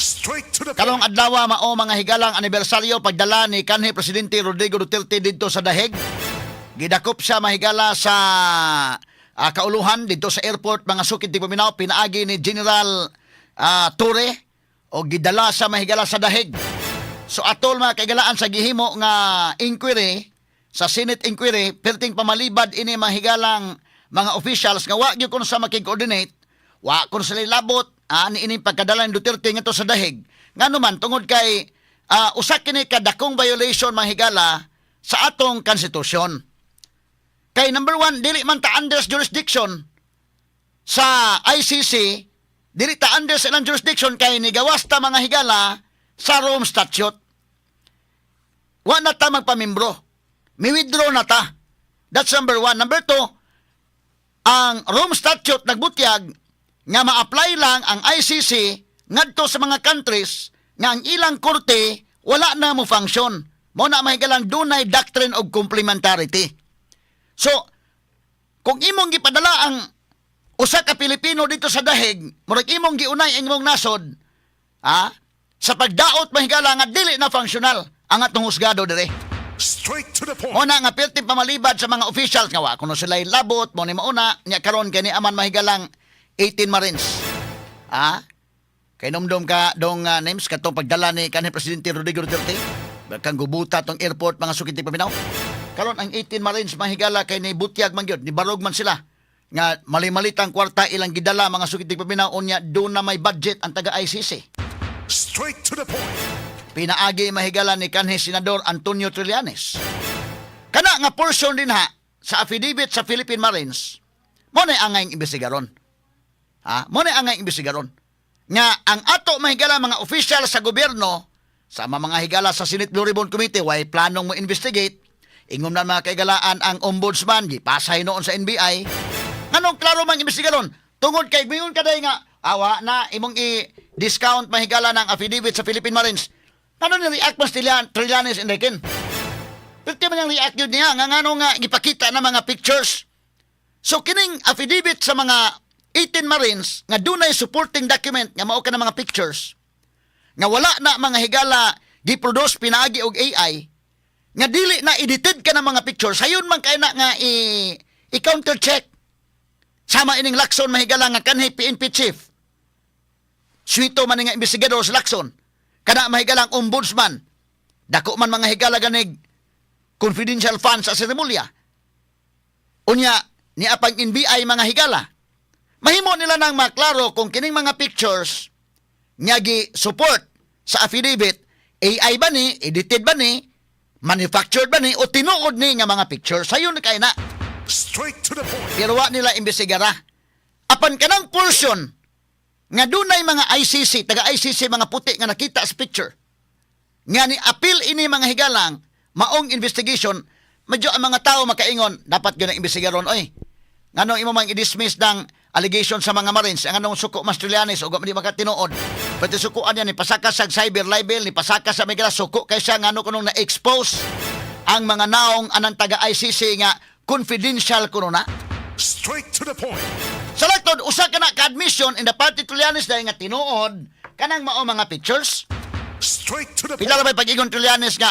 Straight to the Karong point. adlaw mao mga higalang anibersaryo pagdala ni kanhi Presidente Rodrigo Duterte didto sa Daheg. Gidakop siya mahigala sa kauluhan dito sa airport mga sukid di paminaw pinaagi ni General Torre o gidala sa mahigala sa Daheg. So atol mga kaigalaan sa gihimo nga inquiry sa Senate inquiry perting pamalibad ini mahigalang mga officials nga wa gyud kun sa makig-coordinate, wa kun sila labot ani ini pagkadala ni Duterte ngadto sa Daheg. Ngano man tungod kay usa kini kadakong violation mahigala sa atong konstitusyon. Kay number one, dili man ta under jurisdiction sa ICC, dili ta under sa ilang jurisdiction kay nigawas ta mga higala sa Rome Statute. Wa na ta magpamimbro. Mi-withdraw na ta. That's number one. Number two, ang Rome Statute nagbutyag nga ma-apply lang ang ICC ngadto sa mga countries nga ang ilang korte wala na mo function. Mo na mahigalang dunay doctrine of complementarity. So, kung imong gipadala ang usa ka Pilipino dito sa Daheg, murag imong giunay ang imong nasod, sa pagdaot mahigala nga dili na functional ang atong husgado dire. Straight to the point. Mo na nga perting pamalibad sa mga officials nga wa kuno sila labot mo ni mauna nya karon kay ni aman mahigalang 18 Marines. Kay nomdom ka dong names katong pagdala ni kanhi Presidente Rodrigo Duterte. Bakang gubuta tong airport mga sukid ti paminaw. Karon ang 18 Marines mahigala kay ni butyag man gyud, ni barog man sila. Nga mali-malitang kwarta ilang gidala mga sukid ti paminaw unya do na may budget ang taga ICC. Straight to the point. Pinaagi mahigala ni kanhi Senador Antonio Trillanes. Kana nga portion din ha sa affidavit sa Philippine Marines, mo na angay imbestigaron. Mo na angay imbestigaron. Nga ang ato mahigala mga official sa gobyerno, sama mga higala sa Senate Blue Ribbon Committee, way planong mo investigate, ingom na mga kaigalaan ang ombudsman, gipasay noon sa NBI, nganong klaro mang imbestigaron, tungod kay mayon kaday nga, awa na imong i-discount mahigala ng affidavit sa Philippine Marines, ano ni-react mas Trillanes and Rekin? Pwede man yung react yun niya, nga nga ipakita na mga pictures. So, kining affidavit sa mga 18 Marines, nga dunay supporting document, nga mao ka na mga pictures, nga wala na mga higala, giproduce, pinaagi og AI, nga dili na edited ka ng mga pictures, hayon man kay na nga i-counter check. Sama ining Lacson mahigala nga kanhi PNP chief. Suito man nga investigador sa Lacson. Kana mahigalang ombudsman. Dako man mga higala ganig confidential funds sa seremolya. Unya, ni apang NBI mga higala. Mahimo nila nang maklaro kung kining mga pictures nga gi-support sa affidavit, AI ba ni, edited ba ni, manufactured ba ni, o tinuod ni nga mga pictures. Sayon kay na. Straight to the point. Pero wa nila imbestigara. Apan kanang portion nga dunay mga ICC, taga ICC mga puti nga nakita sa picture. Nga ni appeal ini mga higalang, maong investigation, medyo ang mga tao makaingon, dapat gyud imbestigaron oy. Nganong imo mang i-dismiss ng allegation sa mga Marines, ang anong suko mas Trillanes o di makatinuod. Pati sukuan yan, ni pasaka sa cyber libel, ni pasaka sa mga suko kaysa ngano kunong na-expose ang mga naong anang taga ICC nga confidential kuno na. Straight to the point. Sa laktod, usa ka na ka-admission in the party Trillanes dahil nga tinuod kanang mao mga pictures. Straight to the Pila point. ba pag-igon Trillanes nga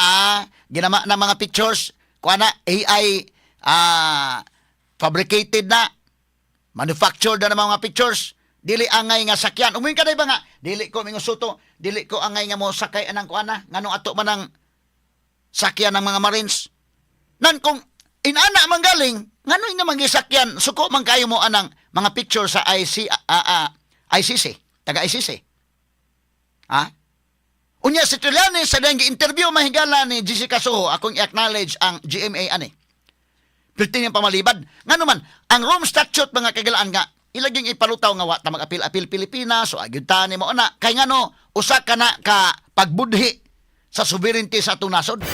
ginama na mga pictures kuha na AI fabricated na manufactured na mga pictures. Dili angay nga sakyan. Umuin ka na ba nga? Dili ko mingo suto. Dili ko angay nga mo sakay anang kuha na. Nganong ato man ang sakyan ng mga Marines. Nan kung inana man galing, nganoy nga mangisakyan, suko man kayo mo anang mga picture sa ICC, taga ICC. Unya si Trillanes sa dahil interview mahigala ni Jessica Soho, akong i-acknowledge ang GMA ani. Pilti niyang pamalibad. Ngano man, ang Rome Statute mga kagalaan nga, ilaging ipalutaw nga wata mag-apil-apil Pilipinas, so agyud tani mo na, kay ngano, usa ka na ka pagbudhi sa sovereignty sa atong nasod.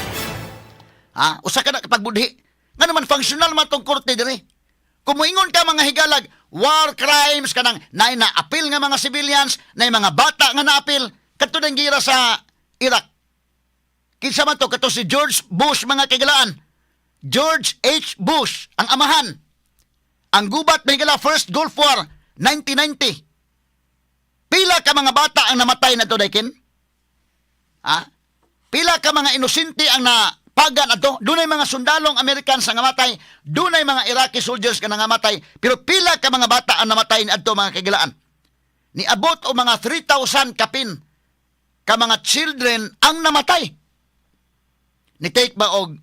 Usa ka na ka pagbudhi. Ngano man, functional man tong korte dire. Kung moingon ka mga higalag, war crimes kanang nay na apil nga mga civilians, nay mga bata nga naapil, kato ng gira sa Iraq. Kinsa man to, kato si George Bush mga kagalaan. George H. Bush, ang amahan. Ang gubat may higala First Gulf War, 1990. Pila ka mga bata ang namatay na to, Daikin? Ha? Pila ka mga inosente ang napagan ato? Dunay mga sundalong Americans ang namatay, dunay mga Iraqi soldiers ka nangamatay, pero pila ka mga bata ang namatay ni adto mga kagilaan? Niabot o mga 3,000 kapin ka mga children ang namatay. Ni take ba og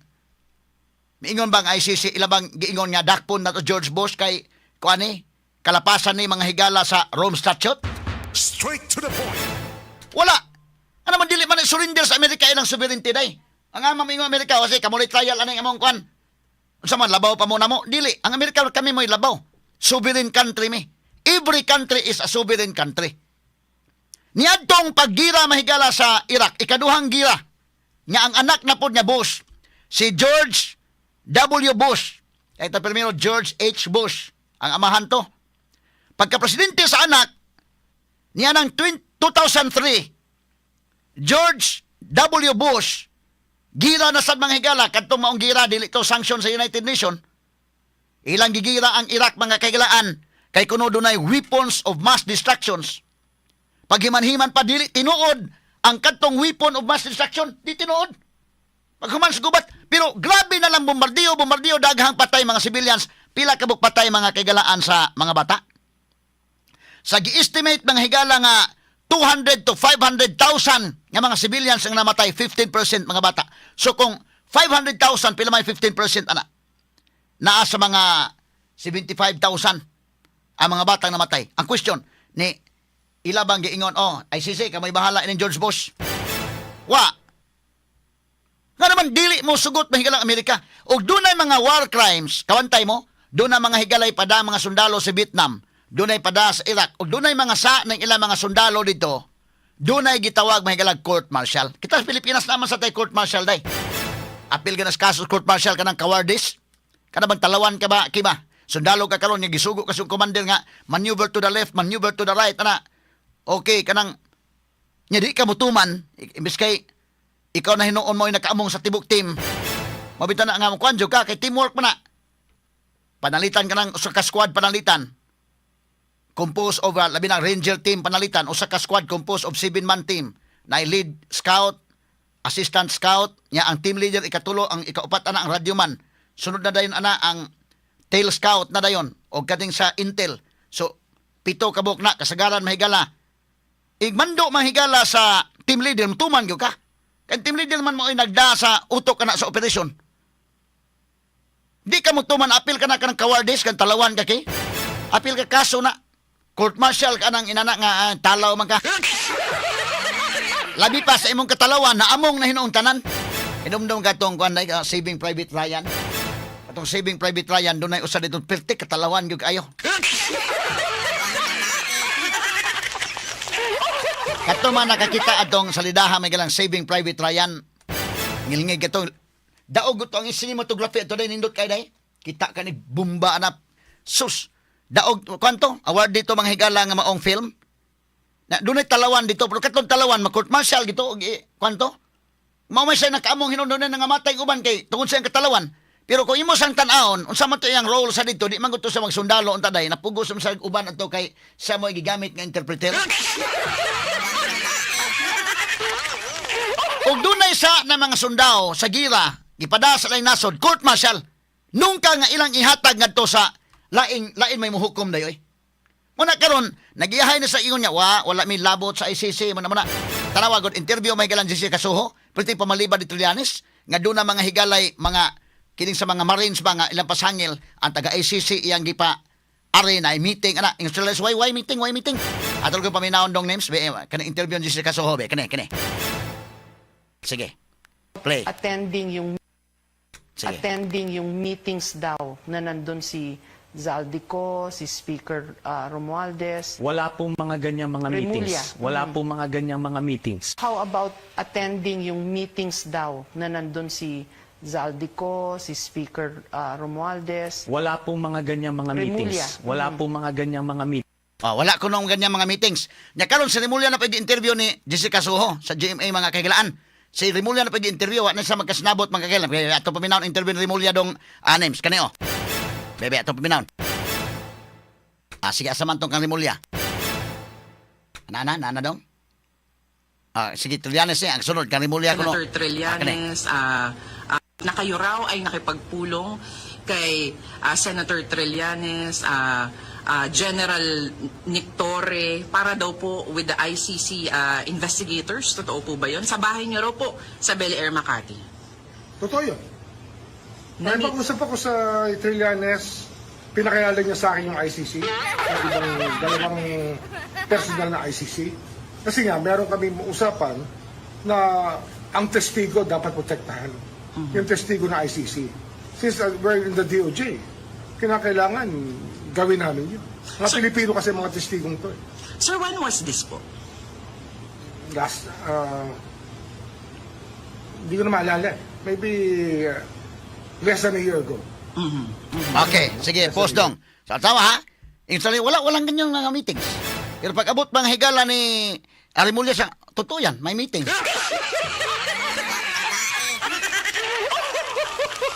miingon bang ICC ilabang giingon nga dakpon na to George Bush kay kuani kalapasan ni mga higala sa Rome Statute? Straight to the point. Wala. Ano man dili man surrender sa Amerika ilang sovereignty day. Ang amang ingon Amerika kasi kamulit trial anay among kwan. Unsa man labaw pa mo na mo? Dili. Ang Amerika kami mo'y labaw. Sovereign country mi. Every country is a sovereign country. Niadtong paggira mahigala sa Iraq, ikaduhang gira nga ang anak na pod niya Bush, si George W. Bush. Ito primero George H. Bush, ang amahan to. Pagka-presidente sa anak, niya ng 2003, George W. Bush, gira na sad mga higala, kadtong maong gira, dili to sanction sa United Nations. Ilang gigira ang Iraq mga kahigalaan, kay kuno dunay weapons of mass destructions. Paghiman-himan pa dili tinuod ang kadtong weapon of mass destruction, di tinuod. Paghuman sa gubat, pero grabe na lang bombardiyo, daghang patay mga civilians, pila kabuk patay mga kahigalaan sa mga bata. Sa gi-estimate mga higala nga 200 to 500,000 nga mga civilians ang namatay, 15% mga bata. So kung 500,000 pila may 15% ana. Naa sa mga 75,000 ang mga batang namatay. Ang question ni ilabang giingon, ICC kamay bahala ini George Bush. Wa. Nga naman dili mo sugot mahigalang Amerika. Og dunay mga war crimes, kawantay mo, dunay mga higalay pada mga sundalo sa Vietnam, dunay pada sa Iraq, og dunay mga sa ng ilang mga sundalo dito, dunay gitawag mahigalang court martial. Kita sa Pilipinas naman sa tay court martial day. Apil ganas kaso court martial kanang cowardice. Kana bang talawan ka ba, kiba? Sundalo ka karon nga gisugo ka sa commander nga maneuver to the left, maneuver to the right ana. Okay, kanang nya di ka mutuman, imbes kay ikaw na hinuon mo yung nakaamong sa tibok team. Mabita na nga mo kwanjo ka, kay teamwork man na. Panalitan ka ng usa ka squad panalitan. Composed of, labi ng ranger team panalitan, usa ka squad composed of 7-man team. Na lead scout, assistant scout, nya ang team leader ikatulo, ang ikaupat ana ang radyoman. Sunod na dayon ana ang tail scout na dayon, o kating sa intel. So, 7 kabuk na, kasagaran mahigala. Igmando mahigala sa team leader, mutuman gyud ka. Kaya team leader man mo ay nagda sa utok ka na sa operasyon. Di ka mutuman, apil ka na ka ng cowardice, kan talawan ka kay. Apil ka kaso na. Court martial ka ng inana nga talaw man ka. Labi pa sa imong katalawan, na among na hinuong tanan. Inumdum ka itong Saving Private Ryan. Itong Saving Private Ryan, doon ay usa dito, pertik katalawan gyud kayo. Kato man nakakita atong salidaha may galang Saving Private Ryan. Ngilingig ito. Daog ito ang cinematography ito day nindot kay day. Kita ka ni bumba na. Sus. Daog, kwanto? Award dito mga higala nga maong film. Na, doon ay talawan dito. Pero katong talawan, mag-court martial dito. Kwanto? Maumay siya nakaamong hinunod na nangamatay uban kay tungkol siyang katalawan. Pero kung imo sang tan-aon, unsa man to iyang role sa dito, di man gusto sa magsundalo unta day, napugos sa uban ato kay siya mo gigamit nga interpreter. Og dunay sa na mga sundao sa gira, gipada sa lain nasod, court martial. Nungka nga ilang ihatag ngadto sa lain may muhukom dayoy. Muna karon nagiyahay na sa ingon niya, wala may labot sa ICC mo na. Tanawa god interview may galang Jessica Kasuho, pwede pamaliba di Trillanes, nga doon na mga higalay, mga kining sa mga Marines ba nga ilang pasangil ang taga ICC iyang gipa are na meeting ana in Australia why meeting atol ko paminawon dong names be kana interview ni Jessica Kasuho be kani sige play Sige. Attending yung meetings daw na nandun si Zaldico, si Speaker Romualdez. Wala pong mga ganyang mga Remulla. meetings. Wala pong mga ganyang mga meetings. How about attending yung meetings daw na nandun si Zaldico, si Speaker Romualdez? Wala pong mga ganyang mga Remulla. meetings. Wala pong mga ganyang mga meetings. Wala ko nung ganyan mga meetings. Nya karon si Remulla na pwede interview ni Jessica Kasuho sa GMA mga kagilaan. Si Remulla na pwede interview, wa na sa magkasnabot mga kagilaan. Kaya ato paminaw interview ni Remulla dong names kaneo. Bebe ato paminaw. Sige asaman tong kang Remulla. Nana dong? Sige, Trillanes ang sunod. Karimulya ko no. Senator Trillanes, na kayo raw ay nakipagpulong kay Senator Trillanes, General Nick Torre, para daw po with the ICC investigators. Totoo po ba yun? Sa bahay niyo raw po sa Bel Air, Makati. Totoo yun. May pag-usap ako sa Trillanes, pinakilala niya sa akin yung ICC, yung ibang dalawang personal na ICC. Kasi nga, meron kami usapan na ang testigo dapat protektahan. Yung testigo na ICC. Since we're in the DOJ, kinakailangan gawin namin yun. Mga Pilipino kasi mga testigong to. Sir, when was this po? Last, hindi ko na maalala. Maybe less than a year ago. Okay, sige, post dong. Sa tawa ha? Instantly, walang ganyang mga meetings. Pero pag abot bang higala ni Arimulya siya, totoo yan, may meetings.